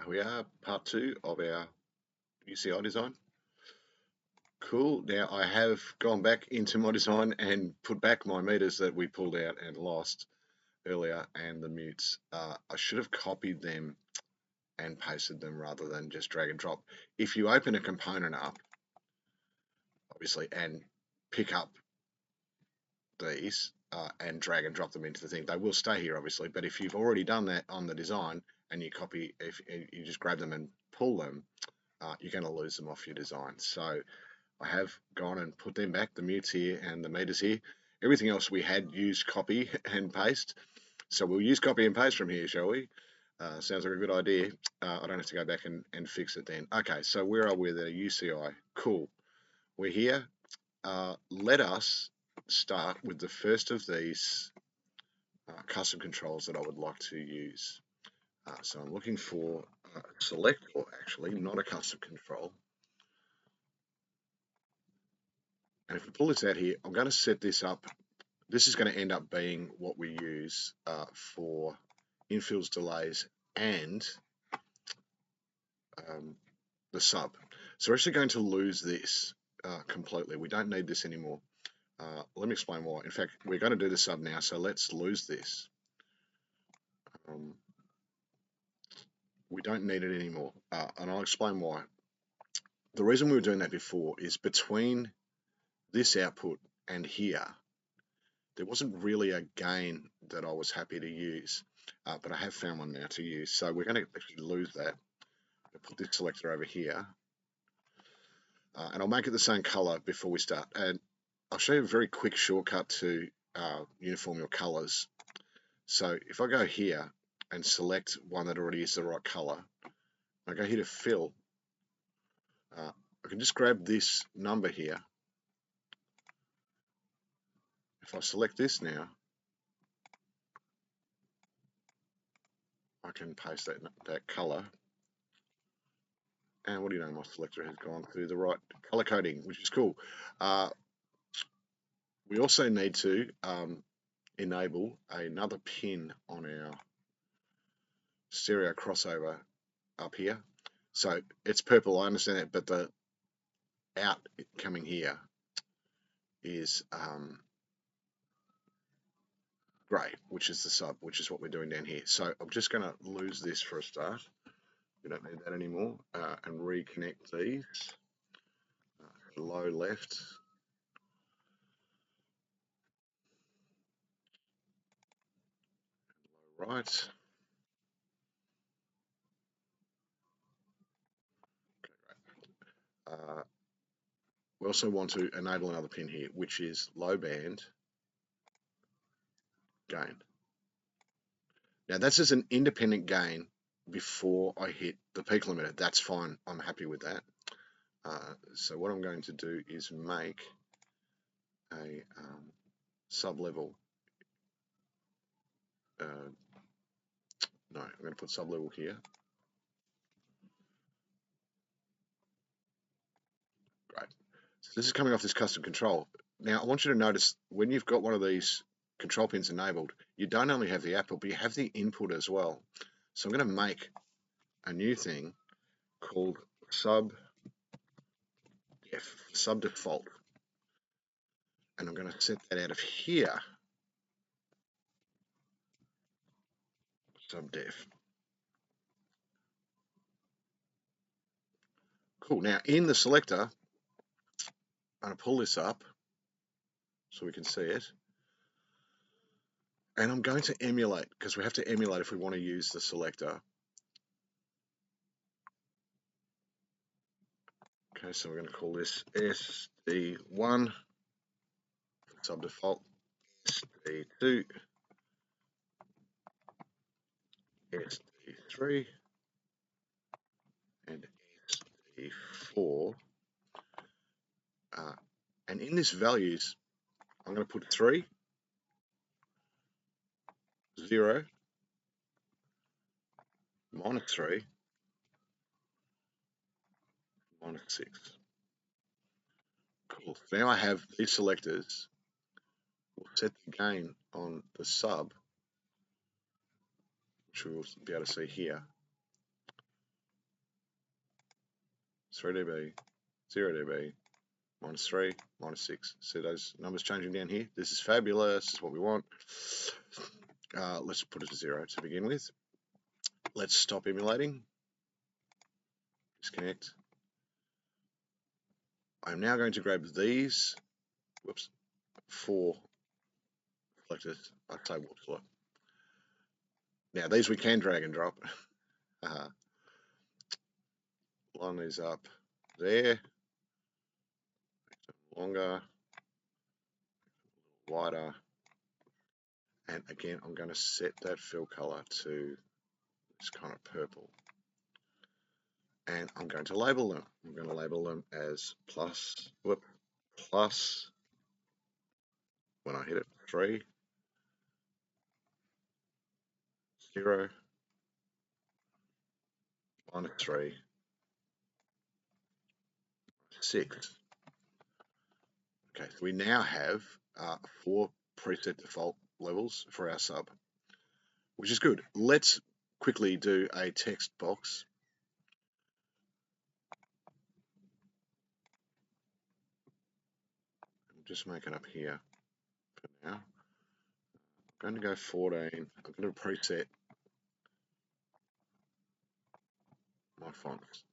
We are part 2 of our UCI design. Cool. Now I have gone back into my design and put back my meters that we pulled out and lost earlier and the mutes. I should have copied them and pasted them rather than just drag and drop. If you open a component up, obviously, and pick up these and drag and drop them into the thing, they will stay here, obviously. But if you've already done that on the design and you copy, if you just grab them and pull them, you're going to lose them off your design. So I have gone and put them back, the mutes here and the meters here. Everything else we had used copy and paste. So we'll use copy and paste from here, shall we? Sounds like a good idea. I don't have to go back and fix it then. Okay, so where are we? The UCI. Cool. We're here. Let us start with the first of these custom controls that I would like to use. So I'm looking for a selector, actually, not a custom control. And if we pull this out here, I'm going to set this up. This is going to end up being what we use for infills, delays, and the sub. So we're actually going to lose this completely. We don't need this anymore. Let me explain why. In fact, we're going to do the sub now, so let's lose this. We don't need it anymore, and I'll explain why. The reason we were doing that before is between this output and here, there wasn't really a gain that I was happy to use, but I have found one now to use. So we're going to actually lose that. I'll put this selector over here, and I'll make it the same color before we start. And I'll show you a very quick shortcut to uniform your colors. So if I go here and select one that already is the right color, I go here to fill, I can just grab this number here. If I select this now, I can paste that color. And what do you know, my selector has gone through the right color coding, which is cool. We also need to enable another pin on our stereo crossover up here. So it's purple, I understand that, but the out coming here is grey, which is the sub, which is what we're doing down here. So I'm just going to lose this for a start. We don't need that anymore, and reconnect these. Low left. Low right. Okay, right. We also want to enable another pin here, which is low band gain. Now that's as an independent gain before I hit the peak limiter. That's fine. I'm happy with that. So what I'm going to do is make a sub-level. No, I'm going to put sub-level here. Great. So this is coming off this custom control. Now I want you to notice when you've got one of these control pins enabled, you don't only have the output, but you have the input as well. So I'm going to make a new thing called sub default, and I'm going to set that out of here, sub def. Cool. Now in the selector, I'm going to pull this up so we can see it, and I'm going to emulate, because we have to emulate if we want to use the selector. Okay, so we're going to call this SD1 sub default, SD2, SD3, and SD4. And in this values, I'm going to put 3, 0, -3, -6. Cool. So now I have these selectors. We'll set the gain on the sub, which we'll be able to see here. 3 dB, 0 dB, -3, -6. See those numbers changing down here? This is fabulous. This is what we want. Let's put it to 0 to begin with. Let's stop emulating. Disconnect. I'm now going to grab these, 4 selectors. I say water. Now these we can drag and drop. Line these up there, longer, wider, and again I'm going to set that fill color to this kind of purple. And I'm going to label them. I'm going to label them as plus, when I hit it, 3, 0, -3, 6. Okay, so we now have 4 preset default levels for our sub, which is good. Let's quickly do a text box. Just make it up here for now. I'm going to go 14. I'm going to preset my fonts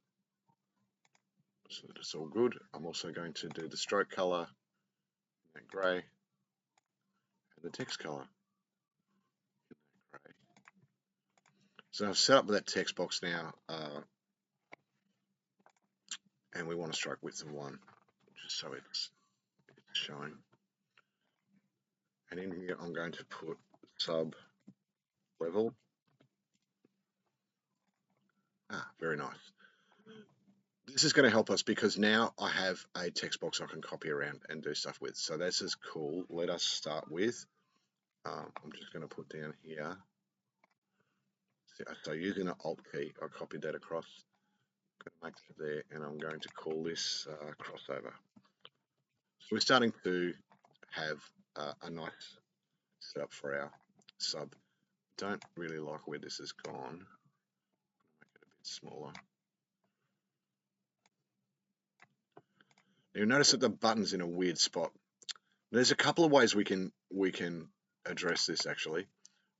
so that it's all good. I'm also going to do the stroke color, that grey, and the text color, that grey. So I've set up that text box now, and we want a stroke width of 1, just so it's showing. And in here, I'm going to put sub level. Very nice. This is going to help us because now I have a text box I can copy around and do stuff with. So this is cool. Let us start with, I'm just going to put down here. So using the Alt key, I copied that across. I'm going to make that there, and I'm going to call this crossover. So we're starting to have a nice setup for our sub. Don't really like where this has gone. Make it a bit smaller. You'll notice that the button's in a weird spot. There's a couple of ways we can address this actually.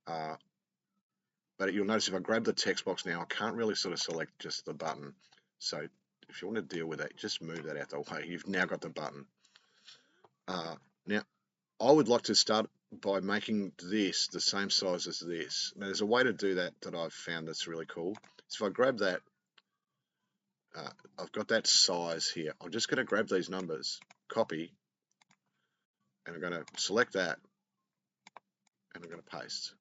But you'll notice if I grab the text box now, I can't really sort of select just the button. So if you want to deal with that, just move that out the way. You've now got the button. Now, I would like to start by making this the same size as this. Now, there's a way to do that I've found that's really cool. So if I grab that, I've got that size here. I'm just going to grab these numbers, copy, and I'm going to select that, and I'm going to paste.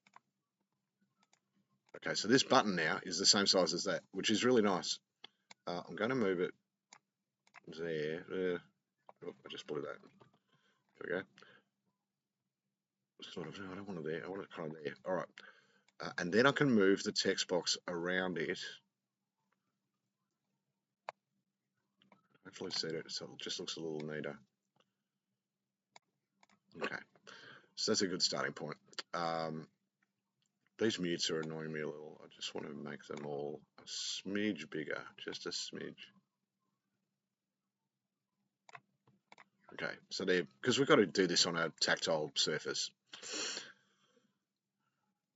Okay, so this button now is the same size as that, which is really nice. I'm going to move it there. Oh, I just put it out. There we go. Sort of, no, I don't want it there. I want it kind of there. All right. And then I can move the text box around it. Hopefully set it so it just looks a little neater. Okay, so that's a good starting point. These mutes are annoying me a little. I just want to make them all a smidge bigger, just a smidge. Okay, so there, because we've got to do this on a tactile surface.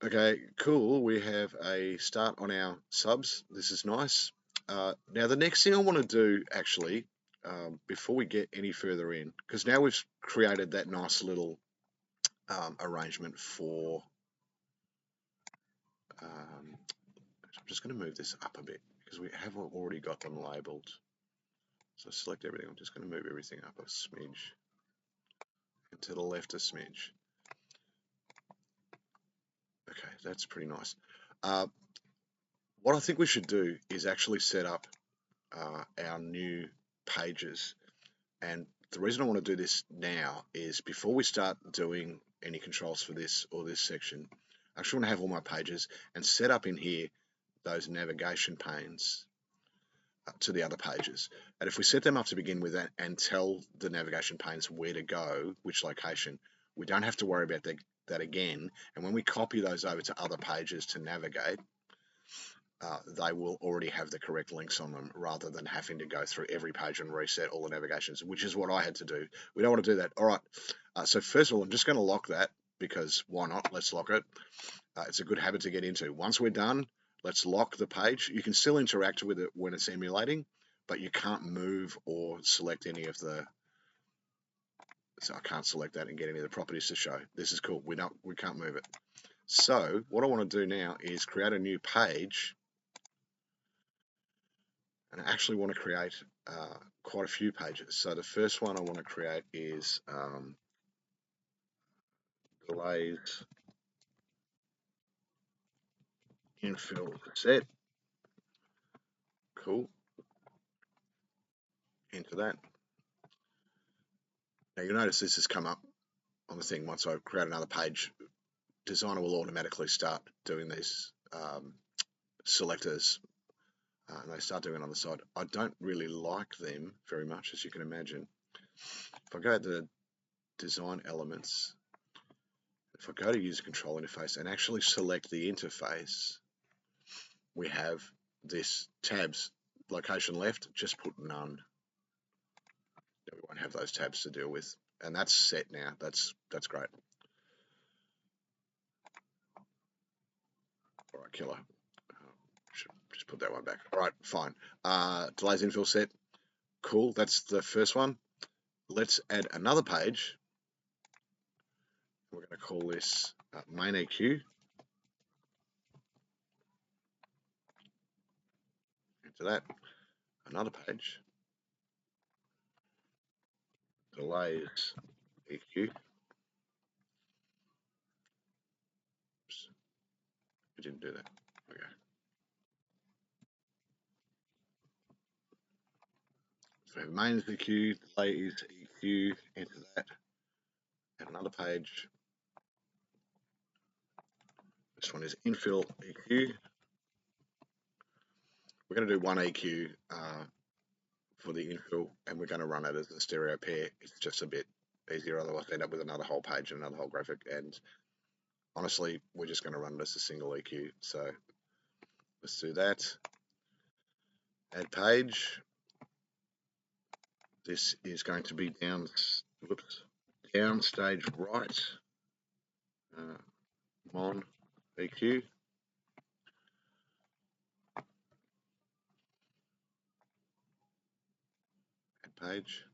Okay, cool. We have a start on our subs. This is nice. Now, the next thing I want to do, actually, before we get any further in, because now we've created that nice little arrangement for... I'm just going to move this up a bit, because we have already got them labeled. So select everything. I'm just going to move everything up a smidge, and to the left a smidge. Okay, that's pretty nice. What I think we should do is actually set up our new pages. And the reason I want to do this now is before we start doing any controls for this or this section, I actually want to have all my pages and set up in here those navigation panes to the other pages. And if we set them up to begin with that and tell the navigation panes where to go, which location, we don't have to worry about that again. And when we copy those over to other pages to navigate, they will already have the correct links on them rather than having to go through every page and reset all the navigations, which is what I had to do. We don't want to do that. All right. So first of all, I'm just going to lock that because why not? Let's lock it. It's a good habit to get into. Once we're done, let's lock the page. You can still interact with it when it's emulating, but you can't move or select any of the. So I can't select that and get any of the properties to show. This is cool. We can't move it. So what I want to do now is create a new page, and I actually want to create quite a few pages. So the first one I want to create is glaze infill set. Cool. Enter that. Now you'll notice this has come up on the thing. Once I create another page, Designer will automatically start doing these selectors, and they start doing it on the side. I don't really like them very much, as you can imagine. If I go to the design elements, if I go to user control interface and actually select the interface, we have this tabs, location left, just put none. We won't have those tabs to deal with, and that's set now. That's great. All right, killer. Should just put that one back. All right, fine. Delays infill set. Cool. That's the first one. Let's add another page. We're going to call this main EQ. Into that. Another page. Delays EQ. Oops. We didn't do that. Okay. So we have main EQ, delays EQ, enter that. Add another page. This one is infill EQ. We're going to do one EQ for the infill, and we're going to run it as a stereo pair. It's just a bit easier, otherwise end up with another whole page and another whole graphic, and honestly we're just going to run it as a single EQ. So let's do that. Add page. This is going to be downstage right, mon EQ. Add page.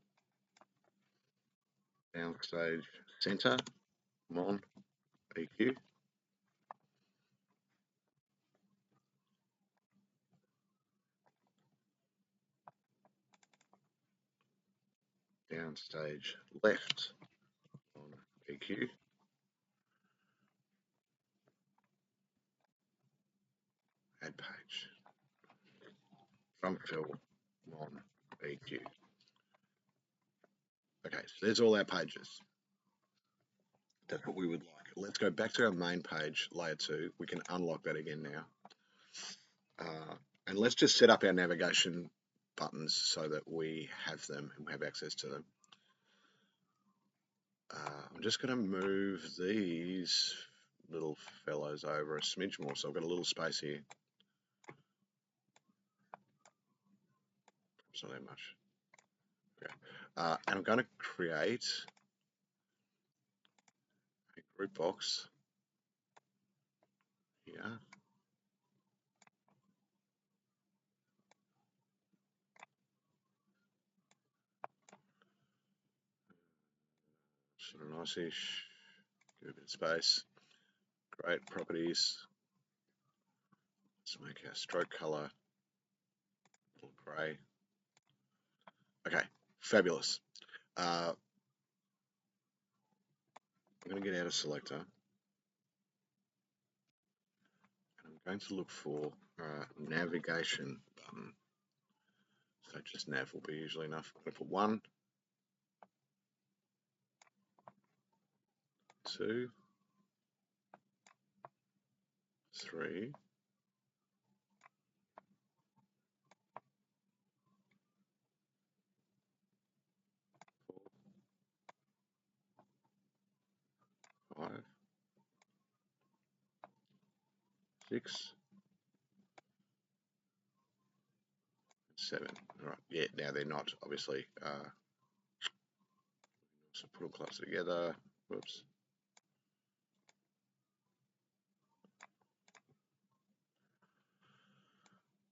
Downstage center, mon EQ. Downstage left, mon EQ. Add page. Drum fill, mon EQ. Okay, so there's all our pages. That's what we would like. Let's go back to our main page, layer 2. We can unlock that again now. And let's just set up our navigation buttons so that we have them and we have access to them. I'm just going to move these little fellows over a smidge more, so I've got a little space here. It's not that much. Okay. And I'm going to create a group box here. Sort of nice-ish. Give it a bit of space. Great properties. Let's make our stroke color a little gray. Okay, fabulous. I'm going to get out of selector. And I'm going to look for navigation button. So just nav will be usually enough. I'm going to put 1, 2, 3, 4, 5, 6, 7. All right. Yeah. Now they're not obviously. So put them closer together. Whoops.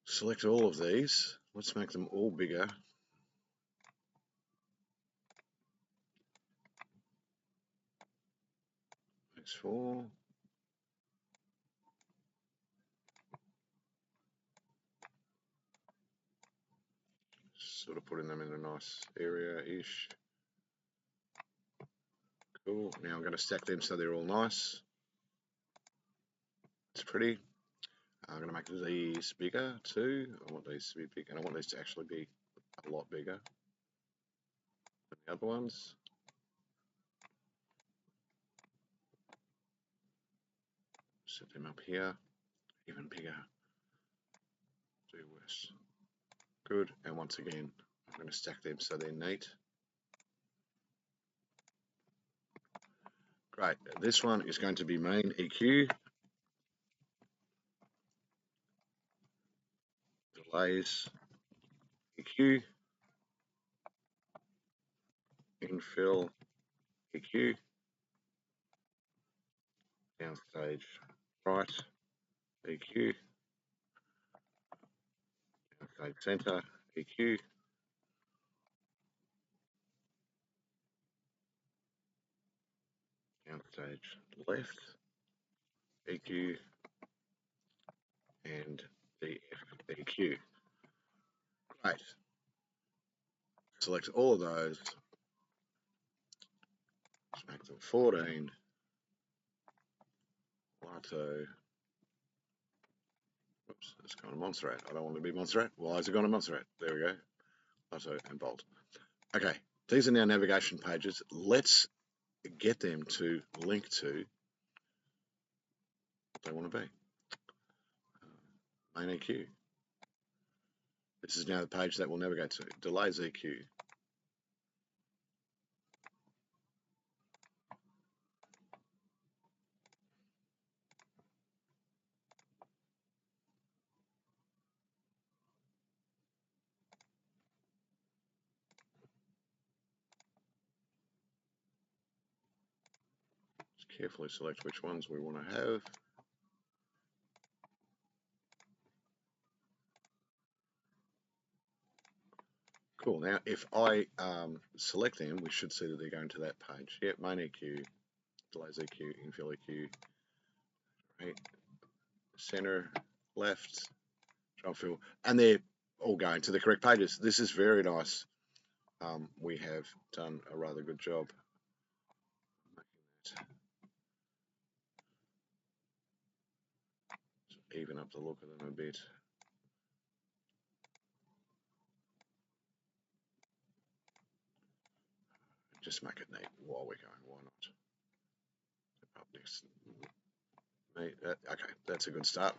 Select all of these. Let's make them all bigger. X4. Sort of putting them in a nice area-ish. Cool. Now I'm going to stack them so they're all nice. It's pretty. I'm going to make these bigger too. I want these to be big, and I want these to actually be a lot bigger than the other ones. Set them up here, even bigger. Do worse. Good. And once again, I'm going to stack them so they're neat. Great. This one is going to be main EQ. Delays, EQ, infill, EQ, downstage right, EQ, downstage center, EQ, downstage left, EQ, and DF, EQ. Great. Select all of those. Let's make them 14. Lato. Oops, it's gone to Montserrat. I don't want to be Montserrat. Why is it gone to Montserrat? There we go. Lato and Bolt. Okay, these are now navigation pages. Let's get them to link to what they want to be. Main EQ. This is now the page that we'll navigate to. Delays EQ. Just carefully select which ones we want to have. Cool. Now, if I select them, we should see that they're going to that page. Yep, main EQ, delays EQ, infill EQ, right, center, left, drum fill, and they're all going to the correct pages. This is very nice. We have done a rather good job making that. Even up the look of them a bit. Just make it neat while we're going. Why not? Up next. Okay, that's a good start.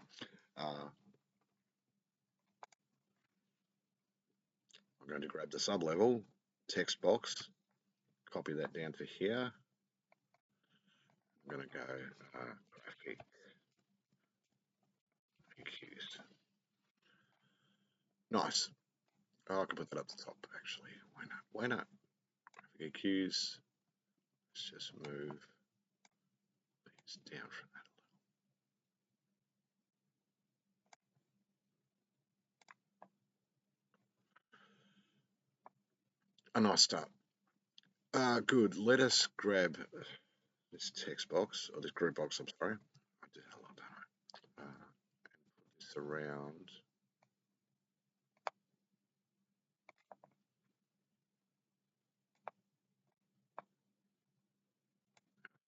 I'm going to grab the sub-level text box, copy that down to here. I'm going to go graphic EQs. Nice. Oh, I can put that up the top actually. Why not? Why not? Graphic EQs. Let's just move these down from that a little. A nice start. Good. Let us grab this text box, or this group box, I'm sorry. I did a lot, don't I? And put this around.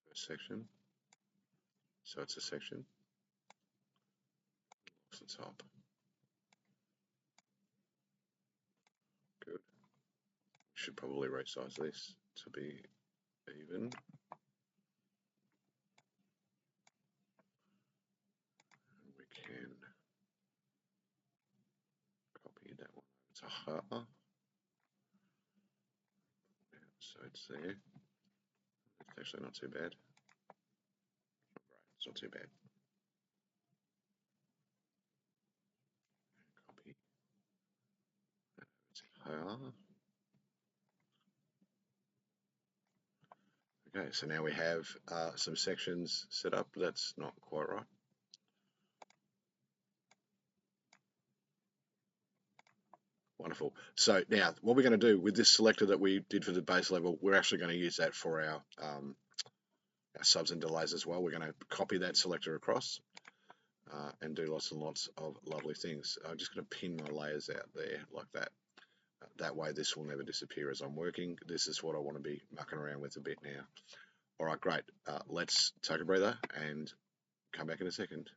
First section. So it's a section. Off the top. Good. Should probably resize this to be even. We can copy that one to her. So it's there. It's actually not too bad. Not great. It's not too bad. Copy. are. Okay, so now we have some sections set up. That's not quite right. Wonderful. So now what we're going to do with this selector that we did for the base level, we're actually going to use that for our subs and delays as well. We're going to copy that selector across and do lots and lots of lovely things. I'm just going to pin my layers out there like that. That way this will never disappear as I'm working. This is what I want to be mucking around with a bit now. All right, great. Let's take a breather and come back in a second.